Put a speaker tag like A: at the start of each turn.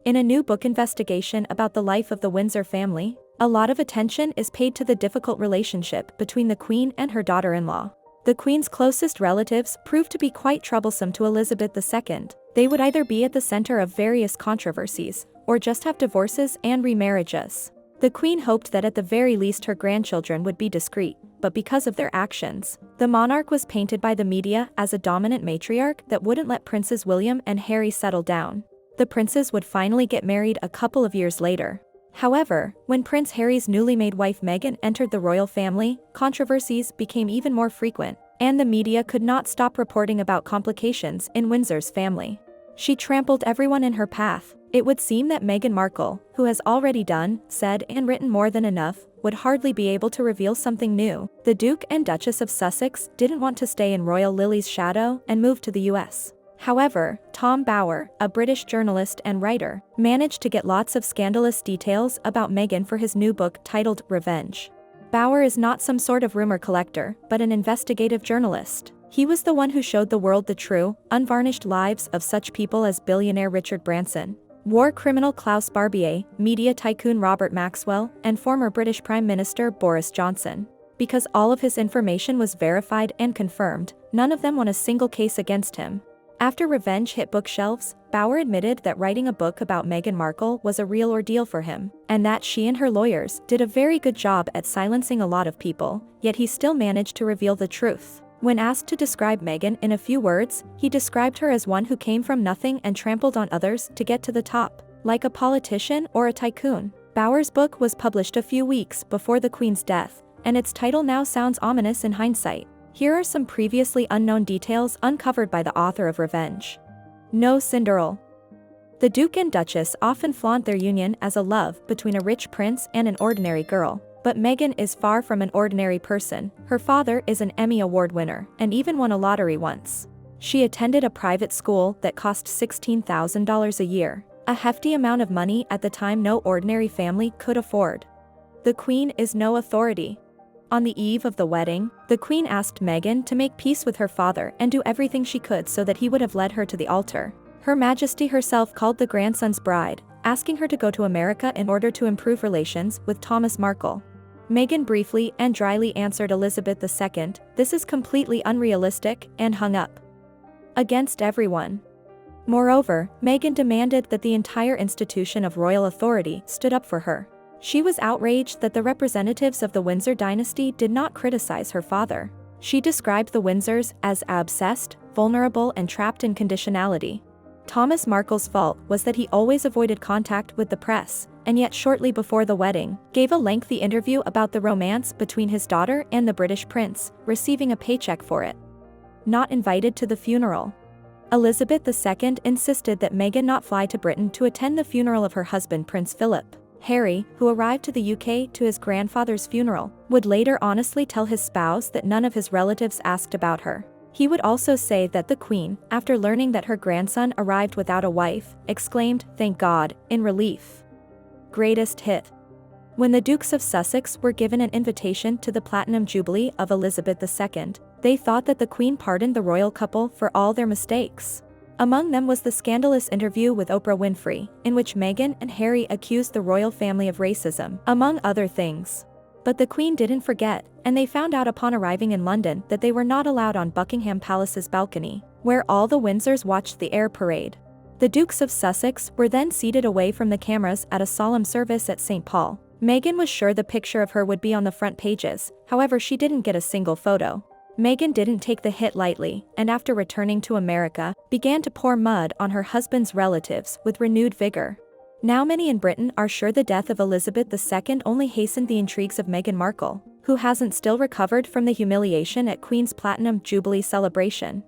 A: In a new book investigation about the life of the Windsor family, a lot of attention is paid to the difficult relationship between the Queen and her daughter-in-law. The Queen's closest relatives proved to be quite troublesome to Elizabeth II. They would either be at the center of various controversies, or just have divorces and remarriages. The Queen hoped that at the very least her grandchildren would be discreet, but because of their actions, the monarch was painted by the media as a dominant matriarch that wouldn't let Princes William and Harry settle down. The princes would finally get married a couple of years later. However, when Prince Harry's newly made wife Meghan entered the royal family, controversies became even more frequent, and the media could not stop reporting about complications in Windsor's family. She trampled everyone in her path. It would seem that Meghan Markle, who has already done, said, and written more than enough, would hardly be able to reveal something new. The Duke and Duchess of Sussex didn't want to stay in royal Lily's shadow and moved to the US. However, Tom Bower, a British journalist and writer, managed to get lots of scandalous details about Meghan for his new book titled Revenge. Bower is not some sort of rumor collector, but an investigative journalist. He was the one who showed the world the true, unvarnished lives of such people as billionaire Richard Branson, war criminal Klaus Barbier, media tycoon Robert Maxwell, and former British Prime Minister Boris Johnson. Because all of his information was verified and confirmed, none of them won a single case against him. After Revenge hit bookshelves, Bower admitted that writing a book about Meghan Markle was a real ordeal for him, and that she and her lawyers did a very good job at silencing a lot of people, yet he still managed to reveal the truth. When asked to describe Meghan in a few words, he described her as one who came from nothing and trampled on others to get to the top, like a politician or a tycoon. Bower's book was published a few weeks before the Queen's death, and its title now sounds ominous in hindsight. Here are some previously unknown details uncovered by the author of Revenge. No Cinderella. The Duke and Duchess often flaunt their union as a love between a rich prince and an ordinary girl, but Meghan is far from an ordinary person. Her father is an Emmy Award winner and even won a lottery once. She attended a private school that cost $16,000 a year, a hefty amount of money at the time no ordinary family could afford. The Queen is no authority. On the eve of the wedding, the Queen asked Meghan to make peace with her father and do everything she could so that he would have led her to the altar. Her Majesty herself called the grandson's bride, asking her to go to America in order to improve relations with Thomas Markle. Meghan briefly and dryly answered Elizabeth II, "This is completely unrealistic," and hung up. Against everyone. Moreover, Meghan demanded that the entire institution of royal authority stood up for her. She was outraged that the representatives of the Windsor dynasty did not criticize her father. She described the Windsors as obsessed, vulnerable, and trapped in conditionality. Thomas Markle's fault was that he always avoided contact with the press, and yet shortly before the wedding, gave a lengthy interview about the romance between his daughter and the British prince, receiving a paycheck for it. Not invited to the funeral. Elizabeth II insisted that Meghan not fly to Britain to attend the funeral of her husband Prince Philip. Harry, who arrived to the UK to his grandfather's funeral, would later honestly tell his spouse that none of his relatives asked about her. He would also say that the Queen, after learning that her grandson arrived without a wife, exclaimed, "Thank God," in relief. Greatest hit. When the Dukes of Sussex were given an invitation to the Platinum Jubilee of Elizabeth II, they thought that the Queen pardoned the royal couple for all their mistakes. Among them was the scandalous interview with Oprah Winfrey, in which Meghan and Harry accused the royal family of racism, among other things. But the Queen didn't forget, and they found out upon arriving in London that they were not allowed on Buckingham Palace's balcony, where all the Windsors watched the air parade. The Dukes of Sussex were then seated away from the cameras at a solemn service at St. Paul. Meghan was sure the picture of her would be on the front pages, however she didn't get a single photo. Meghan didn't take the hit lightly, and after returning to America, began to pour mud on her husband's relatives with renewed vigor. Now many in Britain are sure the death of Elizabeth II only hastened the intrigues of Meghan Markle, who hasn't still recovered from the humiliation at Queen's Platinum Jubilee celebration.